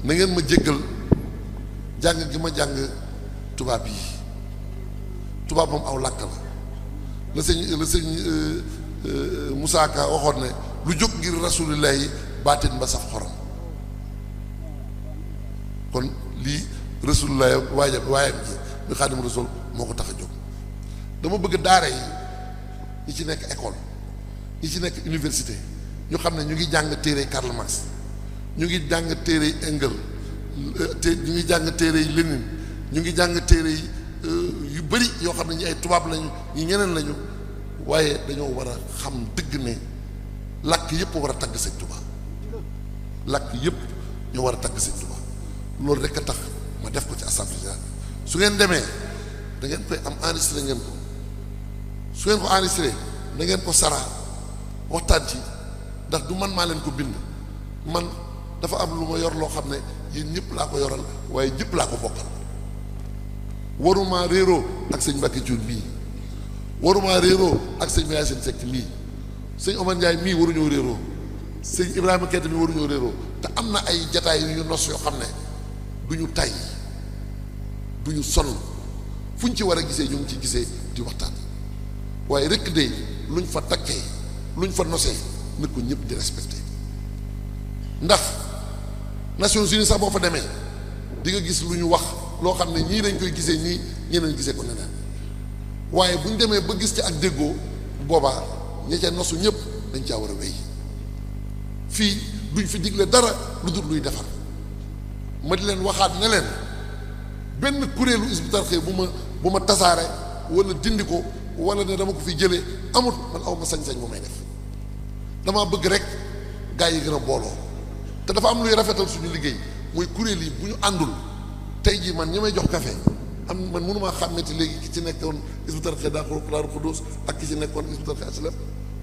na ngeen ma jéggal jàng gi ma jàng tubaab yi tubaab moom aw làkk la sëñ Moussa Ka waxoon ne lu jóg ngir rasulillahi baatin ba saf xorom kon lii rasulillahi waayam ji bi Xaadimu Rasuul moo ko tax a jóg dama bëgg daara yi ñi ci nekk école ñi ci nekk université ñu xam ne ñu ngi jàng téere Karl Marx ñu ngi jàng téere Engels ñu ngi jàng téere yi Lénine ñu ngi jàng téere yi yu bëri yoo xam ne ñi ay tubaab lañu ñi ñeneen lañu waaye dañoo war a xam dëgg ne làkk yëpp war a tagg Sëñ Tuubaa làkk yëpp ñoo war a tagg Sëñ Tuubaa loolu rek a tax ma def ko ci assemblée générale su ngeen demee da ngeen koy am enregistré ngeen ko su ngeen ko enregistré da ngeen ko saraa waxtaan ci ndax du man maa leen ko bind man dafa am lu ma yor loo xam ne yéen ñëpp laa ko yoral waaye ñëpp laa ko bokkal waruma réeroo ak sëñ Mbacke Thioune mii waruma réeroo ak sëñ Mayacine Seck mii sëñ Omar Ndiaye mii waruñoo réeroo sëñ Ibrahima Kette mii waruñoo réeroo te am na ay jataay yu ñu nos yoo xam ne du ñu tay du ñu sonn fu ñu ci war a gisee ñu ngi ci gisee di waxtaan waaye rek de luñ fa takkee luñ fa nosee nit ko ñëpp di respecté ndax Nations Unies sax boo fa demee di nga gis lu ñu wax loo xam ne ñii dañ koy gisee ñii ñeneen gisee ko neneen waaye bu ñu demee ba gis ci ak déggoo boobaa ña ca nosu ñëpp dañ caa war a wéy fii duñ fi digle dara lu dul luy defar ma di leen waxaat ne leen benn kuréelu Hizbut Tarqiyyah bu ma tasaare wala dindi ko wala ne dama ko fi jëlee amut man aw ma sañ-sañ bu may def dama bëgg rek gaa yi gën a booloo te dafa am luy rafetal suñu liggéey muy kuréel yi bu ñu àndul tey jii man ñi may jox café am man mënumaa xàmmeti léegi ki ci nekkoon Hizbut Tarqiyyah Daaru Xudoos ak ki ci nekkoon Hizbut Tarqiyyah HLM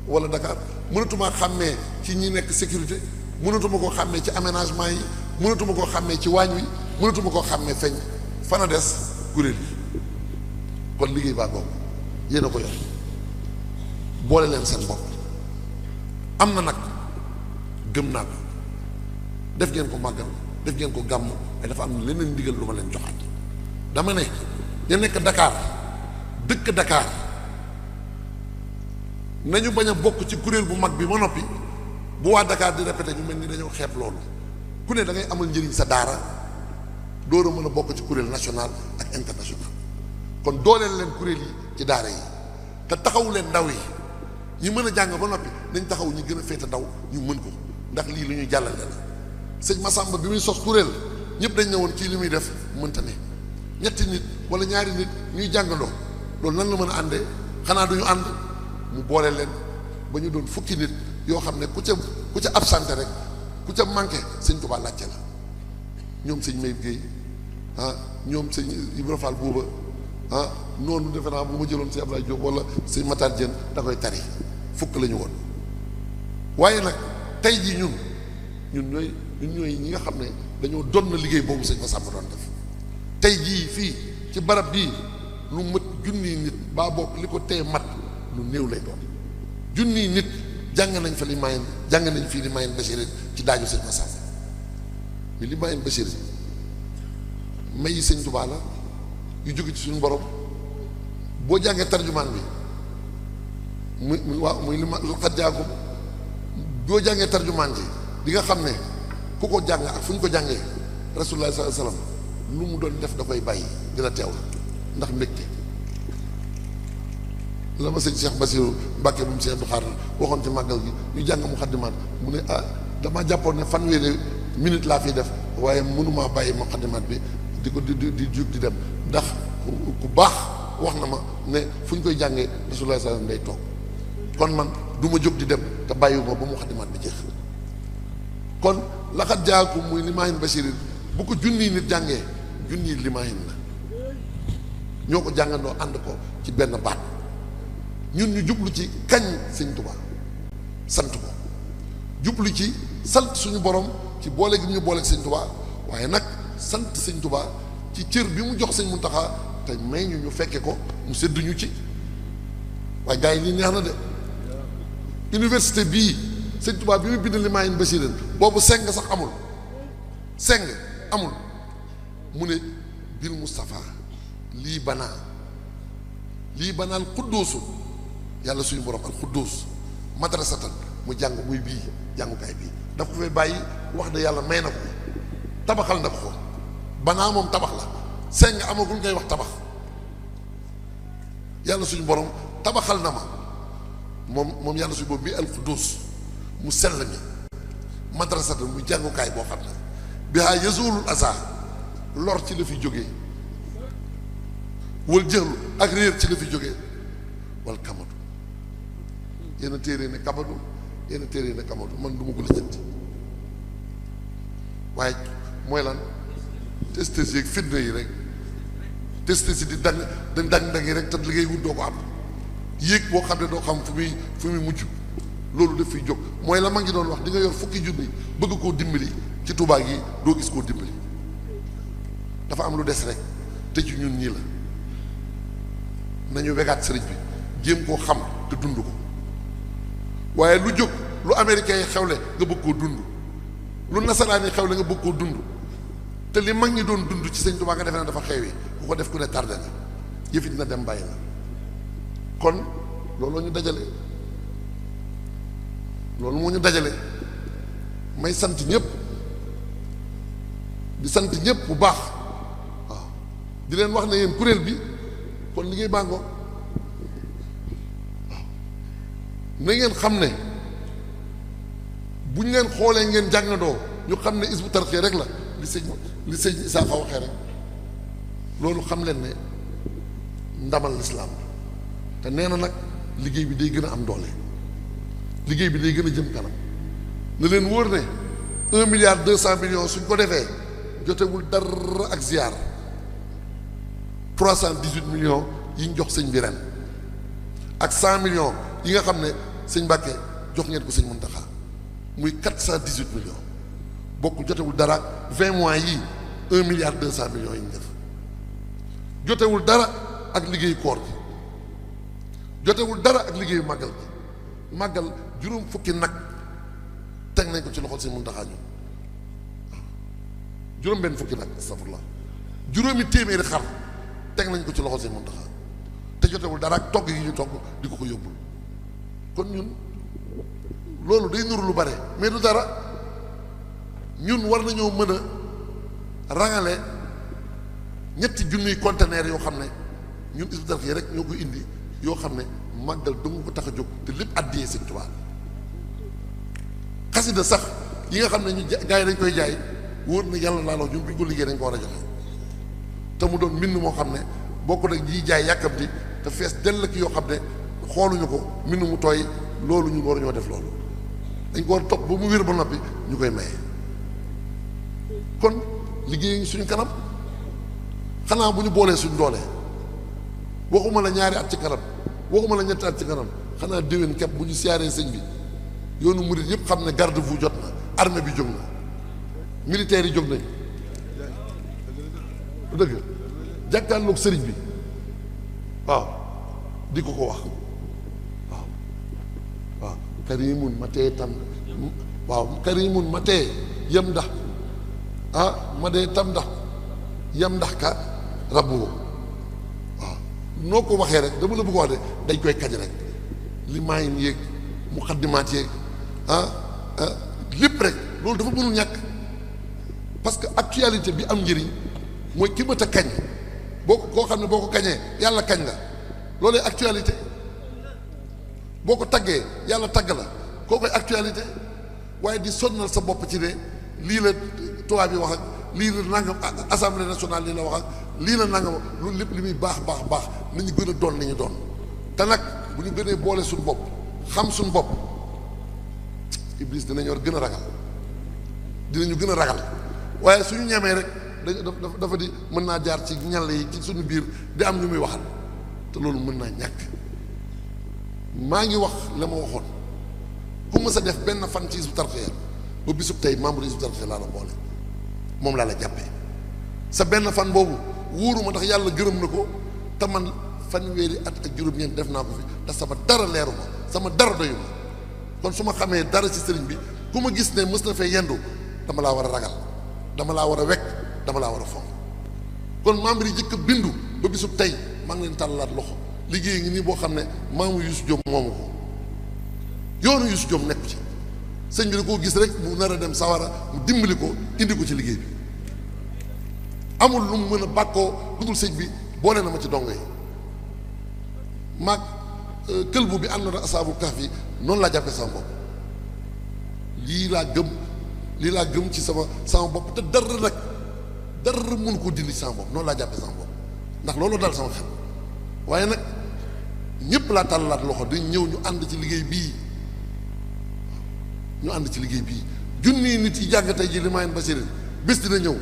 wala Dakar mënatumaa xàmmee ci ñi nekk sécurité mënatuma koo xàmmee ci aménagement yi mënatuma koo xàmmee ci waañ wi mënatuma koo xàmmee feeñ fana des kuréel yi kon liggéey baa boobu yéen a ko yor boole leen seen bopp am na nag gëm naa ko def ngeen ko màggal def ngeen ko gàmm mais dafa am leneen ndigal lu ma leen joxaat dama ne ñu nekk Dakar dëkk Dakar nañu bañ a bokk ci kuréel bu mag bi ma noppi bu waa Dakar di répété ñu mel ni dañoo xeeb loolu ku ne da ngay amal njëriñ sa daara door a mën a bokk ci kuréel national ak international kon dooleel leen kuréel yi ci daara yi te taxawu leen ndaw yi ñi mën a jàng ba noppi nañ taxaw ñi gën a féete ndaw ñu mën ko ndax lii lu ñuy jàllale la sëñ Massamba bi muy sos kuréel ñëpp dañ ne woon kii li muy def mënta ne ñetti nit wala ñaari nit ñuy jàngandoo loolu nan la mën a àndee xanaa duñu ànd mu boole leen ba ñu doon fukki nit yoo xam ne ku ca absenté rek ku ca manqué sëñ Tuubaa laajte la ñoom sëñ Mayib Guèye ñoom sëñ Ibra Fall Bouba noonu defe naa bu ma jëloon sëñ Abdoulaye Diop wala sëñ Matar Diène da koy tari fukk la ñu woon waaye nag tey jii ñun ñooy ñi nga xam ne dañoo doon na liggéey boobu sëñ Massamba doon def tey jii fii ci barab bii lu mat junniy nit baa bokk li ko tee mat lu néew lay doon junniy nit jàng nañ fa li mayen jàng nañ fii li mayen Bachir ci daaju sëñ Massamba mais li mayen Bachir may yi sëñ Tuubaa la yu jóge ci suñu borom boo jàngee tarjumaan bi muy li ma xat jaakum boo jàngee tarjumaan ji di nga xam ne ku ko jàng ak fu ñu ko jàngee rasulullah sallallahu alayhi wasallam lu mu doon def da koy bàyyi dina teew ndax mbégte la ma sëñ Cheikh Bassirou Mbacke bu mu Cheikh Abdou Khadre waxoon ci màggal gi ñu jàng mu xaddimaat mu ne dama jàppoon ne fanweeri minute laa fiy def waaye mënumaa bàyyi mu xaddimaat bi di ko di jóg di dem ndax ku baax wax na ma ne fu ñu koy jàngee rasulullah sallallahu alayhi wasallam day toog kon man du ma jóg di dem te bàyyiwuma ba mu xaddimaat bi jeex kon laxat jaaku muy limaahin Bachir bu ko junniy nit jàngee junniy limaahin la ñoo ko jàngandoo ànd ko ci benn baat ñun ñu jublu ci kañ sëñ Tuubaa sant ko jublu ci sant suñu borom ci boole gi ñu boole sëñ Tuubaa waaye nag sant sëñ Tuubaa ci cër bi mu jox sëñ Muntaxa te may ñu fekke ko mu sédduñu ci waaye gars yi lii neex na de université bii sëñ Tuubaa bi mu bind limaahin Bachir boobu seng sax amul seng amul mu ne bil Mustafa lii banaan xuddoosu yàlla suñu borom al xuddoos madrasatan mu jàng muy bii jàngukaay bii daf ko fay bàyyi wax de yàlla may na ko tabaxal na ko banaa moom tabax la seng amagul ngay wax tabax yàlla suñu borom tabaxal na ma moom yàlla suñu borom bii al xuddoos mu sell mi madrasatan muy jàngukaay boo xam ne bihaa yazulul asa lor ci la fi jógee wal jëxlu ak réer ci la fi jógee wal kamadu yenn téere ne kamadu yenn téere ne kamadu man du ma ko lijjanti waaye mooy lan testes yeeg fitna yi rek testes yi di dang yi rek te liggéey wut doo ko am yéeg boo xam ne doo xam fu muy mujj loolu daf fiy jóg mooy la ma ngi doon wax di nga yor fukki junni bëgg koo dimbali ci Tuubaa gi doo gis koo dimbali dafa am lu des rek te ci ñun ñii la nañu wegaat sëriñ bi jéem koo xam te dund ko waaye lu jóg lu américain yi xewle nga bëgg koo dund lu nasaraan yi xewle nga bëgg koo dund te li mag ñi doon dund ci sëñ Tuubaa nga defe ne dafa xewi ku ko def ku ne tardé na yëfi dina dem bàyyi la kon loolu ñu dajale loolu moo ñu dajale may sant ñëpp di sant ñëpp bu baax waaw di leen wax ne yéen kuréel bi kon liggéey baa ngo waaw na ngeen xam ne bu ñu leen xoolee ngeen jàngandoo ñu xam ne Hizbut Tarqiyyah rek la li sëñ Isaaxa waxee rek loolu xam leen ne ndamal lislaam te nee na nag liggéey bi day gën a am doole liggéey bi day gën a jëm kanam na leen wóor ne 1,2 milliard suñ ko defee jotewul dara ak ziar 318 millions yi ñu jox sëñ bi ren ak 100 millions yi nga xam ne sëñ Mbàkke jox ngeen ko sëñ Muntaxa muy 418 millions bokk jotewul dara 20 mois yii 1,2 milliard yi ñu def jotewul dara ak liggéeyu koor gi jotewul dara ak liggéeyu màggal gi màggal juróom fukki nag teg nañ ko ci loxol sëñ Muntaxa ñu juróom benn fukki nag astafurlah juróomi téeméeri xar teg nañ ko ci loxol sëñ Muntaxa te jotewul dara ak togg yi ñu togg di ko yóbbul kon ñun loolu day nuru lu bare mais du dara ñun war nañoo mën a rangale ñetti junniy conteneurs yoo xam ne ñun Hizbut Tarqiyyah rek ñoo ko indi yoo xam ne màggal dong ko tax a jóg te lépp àddiyee sëñ Tuubaa xasida sax yi nga xam ne ñu gaa yi dañ koy jaay wóor na yàlla laaloo ñun bu ñu ko liggéey dañ ko war a joxe te mu doon mbind moo xam ne bokk nag yi jaay yàkkamti te fees dell ak yoo xam ne xooluñu ko mbind mu tooy loolu ñun war ñoo def loolu dañ ko war a topp ba mu wér ba noppi ñu koy maye kon liggéey ngi suñu kanam xanaa bu ñu boolee suñ doolee waxuma la ñaari at ci kanam waxuma la ñetti at ci kanam xanaa déwén képp bu ñu siyaaree sëñ bi yoonu murit yëpp xam ne garde-fou jot na armée bi jóg na militaires yi jóg nañ dëgg jàkkaarloog sëriñ bi waaw di ko wax waaw karimun ma tee tam waaw karimun ma tee yem ndax ma dee tam ndax yem ndax ka rabbu waaw noo ko waxee rek dama la bëgg wax de dañ koy kaj rek li maayin yéeg muqaddimaat yeeg lépp rek loolu dafa mënul ñàkk parce que actualité bi am njëriñ mooy ki mat a kañ boo ko koo xam ne boo ko kañee yàlla kañ la loolu actualité boo ko taggee yàlla tagg la koo koy actualité waaye di sonnal sa bopp ci ne lii la tubaab bi wax ak lii la nangam assemblée nationale lii la wax ak lii la nangam loolu lépp li muy baax nañu gën a doon li ñu doon te nag bu ñu gënee boole suñu bopp xam suñu bopp Iblis dinañu war gën a ragal dinañu gën a ragal waaye suñu ñemee rek dafa di mën naa jaar ci ñal yi ci suñu biir di am ñu muy waxal te loolu mën naa ñàkk maa ngi wax la ma waxoon ku mës a def benn fan ci Hizbut Tarqiyyah ba bisub tey membre Hizbut Tarqiyyah laa la boole moom laa la jàppee sa benn fan boobu wóoruma ndax yàlla gërëm na ko te man fanweeri at ak juróom-ñeent def naa ko fi te sama dara leeru ma sama dara doyu ma kon su ma xamee dara ci sëriñ bi ku ma gis ne mës na fee yendu dama laa war a ragal dama laa war a wekk, dama laa war a fonk. kon membre yi njëkk a bindu ba bisub tey maa ngi leen tàllalaat loxo. liggéey ngi nii boo xam ne maamu Youssou Diop moomu ko, yoonu Youssou Diop nekk ci, sëñ bi da koo gis rek mu nar a dem sawara mu dimbali ko indi ko ci liggéey bi. amul lu mu mën a bàkkoo lu dul sëñ bi boole na ma ci dongo yi. maag këlbu bi ànd na asaabul kahf yi noonu laa jàppee sama bopp. lii laa gëm ci sama bopp te dara mënu koo dindi sama bopp, noonu laa jàppee sama bopp ndax loolu dal sama xel. waaye nag ñëpp laa tàllalaat loxo dañ ñëw ñu ànd ci liggéey bii, ñu ànd ci liggéey bii. junni nit yi jàng tey ji li maayen basirin bés dina ñëw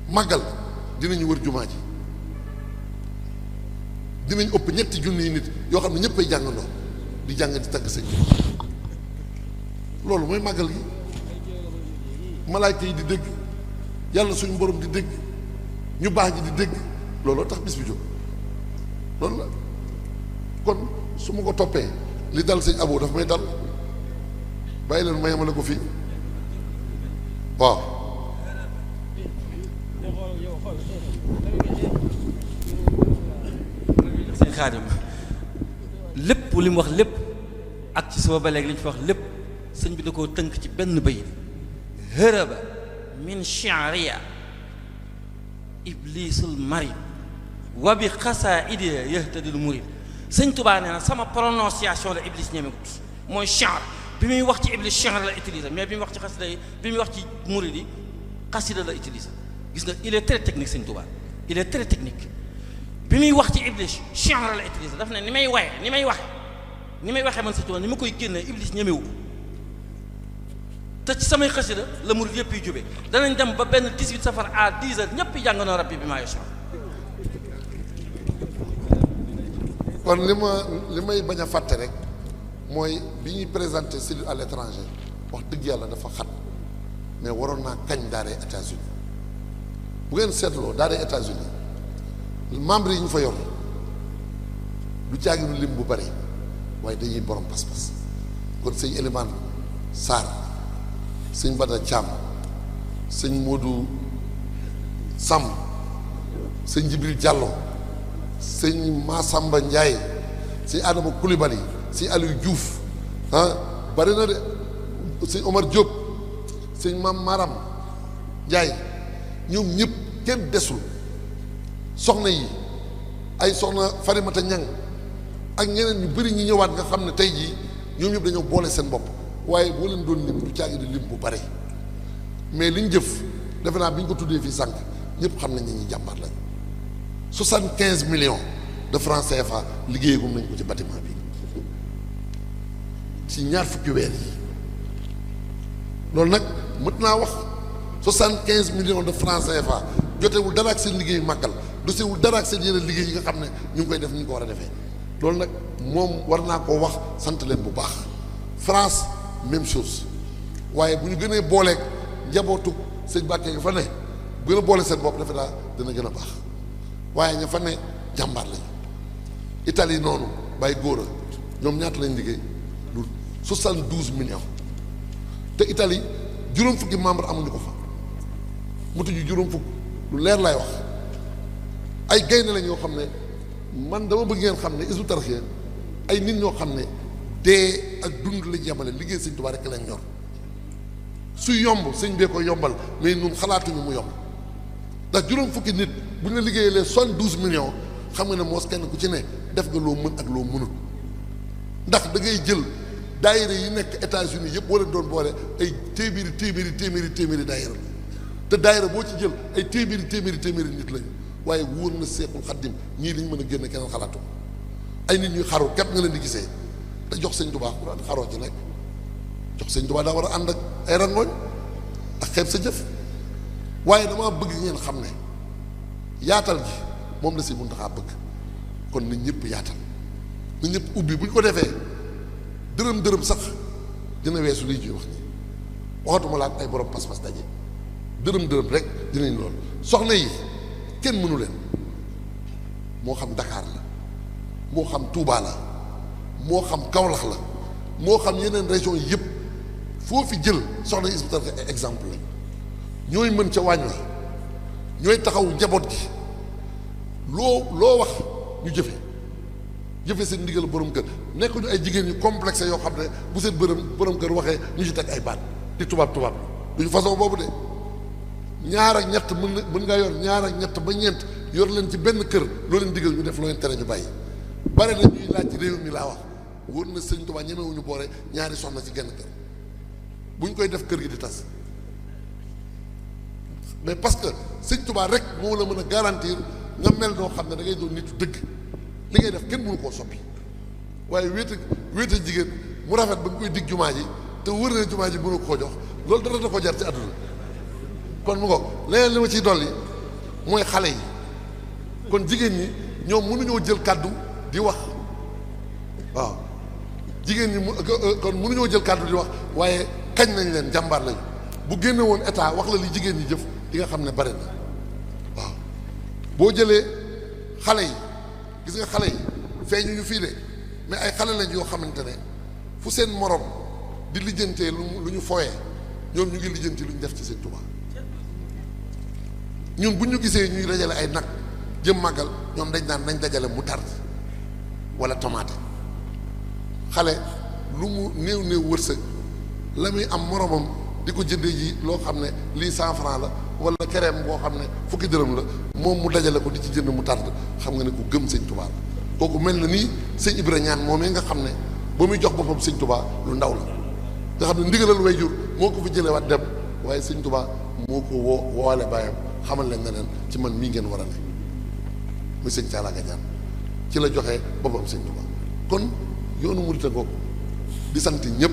màggal dinañu wër jumaa ji, dinañ ëpp ñetti junni nit yoo xam ne ñëpp ay jàngandoo di jàng di tagg sëñ bi. loolu mooy màggal gi. malaayka yi di dégg, yàlla suñu borom di dégg, ñu baax ji di dégg, looloo tax bis bi jóg. loolu la kon su ma ko toppee li dal sëñ Abo daf may dal, bàyyi leen ma yemale ko fii. waaw sëñ Xaadim lépp li mu wax lépp ak ci suba ba léegi li ñu fi wax lépp sëñ bi da koo tënk ci benn bayit: hërëba min shi'riya iblisul marid wa bi xasaa'idi yahtadil murid. sëñ Tuubaa nee na sama prononciation la iblis ñemewut, mooy shi'r. bi muy wax ci iblis shi'r la utilisé, mais bi muy wax ci xasida yi, bi muy wax ci murid yi xasida la utilisé. gis nga il est très technique sëñ Tuubaa, il est très technique. bi muy wax ci iblis shi'r la utilisé, daf ne ni may waxee man sëñ Tuubaa ni ma koy génnee iblis ñemewu te ci samay xasida la murid yëpp yi jubee. danañ dem ba benn 18 safar à 10 heures ñëpp yi jànganoo rabbi bi maa yasha. kon li may bañ a fàtte rek mooy bi ñuy présenté cellule à l'étranger wax dëgg yàlla dafa xat, mais waroon naa kañ daaree États-Unis. bu ngeen seetloo daaree États-Unis membre yi ñu fa yor du caaginu lim bu bari, waaye dañuy borom pas-pas. kon sëñ Elimane Sarr, sëñ Bada Thiam, sëñ Modou Samb, sëñ Jibril Diallo, sëñ Massamba Ndiaye, sëñ Adama Coulibaly, sëñ Aliou Diouf, bari na de, sëñ Omar Diop, sëñ Mam Maram Ndiaye, ñoom ñëpp kenn desul. soxna yi ay soxna Farimata Ñang ak ñeneen ñu bëri ñi ñëwaat nga xam ne tey jii ñoom ñëpp dañoo boole seen bopp, waaye boo leen doon lim du caagi di lim bu bare. mais liñ jëf defe naa bi ñu ko tuddee fii sànq ñëpp xam nañ ne ñi jàmbaar lañ. 75 millions de francs CFA liggéeyagum nañ ko ci bâtiment bi ci ñaar fukki weer yi. loolu nag mët naa wax 75 millions de francs CFA jotewul dara ak seen liggéeyu màggal, dosewul dara ak seen yeneen liggéey yi nga xam ne ñu ngi koy def ni ñu ko war a defee. loolu nag moom war naa koo wax sant leen bu baax. France même chose, waaye bu ñu gënee booleeg njabootu sëñ Mbàkke nga fa ne gën a boole seen bopp defe naa dina gën a baax. waaye ña fa ne jàmbaar lañ. Italie noonu bàyyi góor a ñoom ñaata lañ liggéey lu 72 millions te Italie juróom fukki membre amuñu ko fa mutuñu juróom fukk, lu leer laay wax. ay gaynde lañ yoo xam ne man dama bëgg ngeen xam ne Hizbut Tarqiyyah ay nit ñoo xam ne dee ak dund lañ yemale, liggéey sëñ Tuubaa rek lañ ñor. su yomb sëñ bee ko yombal, mais ñun xalaatuñu mu yomb ndax juróom fukki nit bu ñu la liggéeyee les 72 millions xam nga ne moos kenn ku ci ne def nga loo mën ak loo mënut. ndax da ngay jël daayira yi nekk États-Unis yëpp boo leen doon boole ay téeméeri daayira te daayira boo ci jël ay téeméeri nit lañu. waaye wóor na Seexul Xaddim ñii liñ mën a génne keneen xalaatu. ay nit ñuy xaru képp nga leen di gisee te jox sëñ Tuubaa ku daan xaroo ci nekk. jox sëñ Tuubaa daa war a ànd ak ay rangooñ ak xeeb sa jëf. waaye damaa bëgg ngeen xam ne yaatal gi moom la si Muntaxaa bëgg. kon nit ñëpp yaatal, nit ñëpp ubbi bu ñu ko defee dërëm sax dina weesu lii ñuy wax ni waxatuma la ak ay borom pas-pas daje dërëm rek dinañ loolu. soxna yi kenn mënu leen, moo xam Dakar la, moo xam Touba la, moo xam Kaolack la, moo xam yeneen région yi yëpp foo fi jël soxna Hizbut Tarqiyyah exemple la ñooy mën ca wàññi ñooy taxaw njaboot gi loo wax ñu jëfe seen ndigal borom kër nekkuñu ay jigéen ñu complexe yoo xam ne bu seen borom kër waxee ñu ci teg ay baat di tubaab duñu façon boobu de ñaar ak ñett mën ngaa yor ñaar ak ñett ba ñeent yor leen ci benn kër loo leen digal ñu def loo leen tere ñu bàyyi bare na ñuy laaj ci réew mi laa wax wóor na sëñ Tuubaa ñemewuñu boole ñaari soxna ci genn kër buñ koy def kër gi di tas mais parce que sëñ Tuubaa rek moo la mën a garantir nga mel noo xam ne da ngay doon nitu dëgg li ngay def kenn mënu koo soppi waaye wéeta jigéen mu rafet ba nga koy dig jumaa ji te wër na jumaa ji mënu koo jox loolu dara da ko jar ci àdduna kon mu ngoog leneen li ma ciy dolli mooy xale yi kon jigéen ñi ñoom mënuñoo jël kàddu di wax waaw jigéen ñi kon mënuñoo jël kàddu di wax waaye kañ nañ leen jàmbaar lañu bu génne woon état wax la li jigéen ñi jëf di nga xam ne bari na waaw boo jëlee xale yi gis nga xale yi feeñu ñu fii de mais ay xale lañ yoo xamante ne fu seen morom di lijjantee lu ñu fooyee ñoom ñu ngi lijjanti lu ñu def ci seen Tuubaa ñun bu ñu gisee ñuy dajale ay nag jëm màggal ñoom dañ naan nañ dajale moutarde wala tomate xale lu mu néew wërsëg la muy am moromam di ko jëndee ji loo xam ne lii 100 francs la wala kereem boo xam ne fukki dërëm la moom mu dajale ko di ci jënd moutarde xam nga ne ku gëm sëñ Tuubaa la kooku mel na nii sëñ Ibra ñaan moomee nga xam ne ba muy jox boppam sëñ Tuubaa lu ndaw la nga xam ne ndigalal way jur moo ko fi jëlee waat dem waaye sëñ Tuubaa moo ko woole baayam xamal leen ne leen ci man mii ngeen war a ne muy sëñ Talla Gadiane ci la joxe boppam sëñ Tuubaa kon yoonu murit googu di sant ñëpp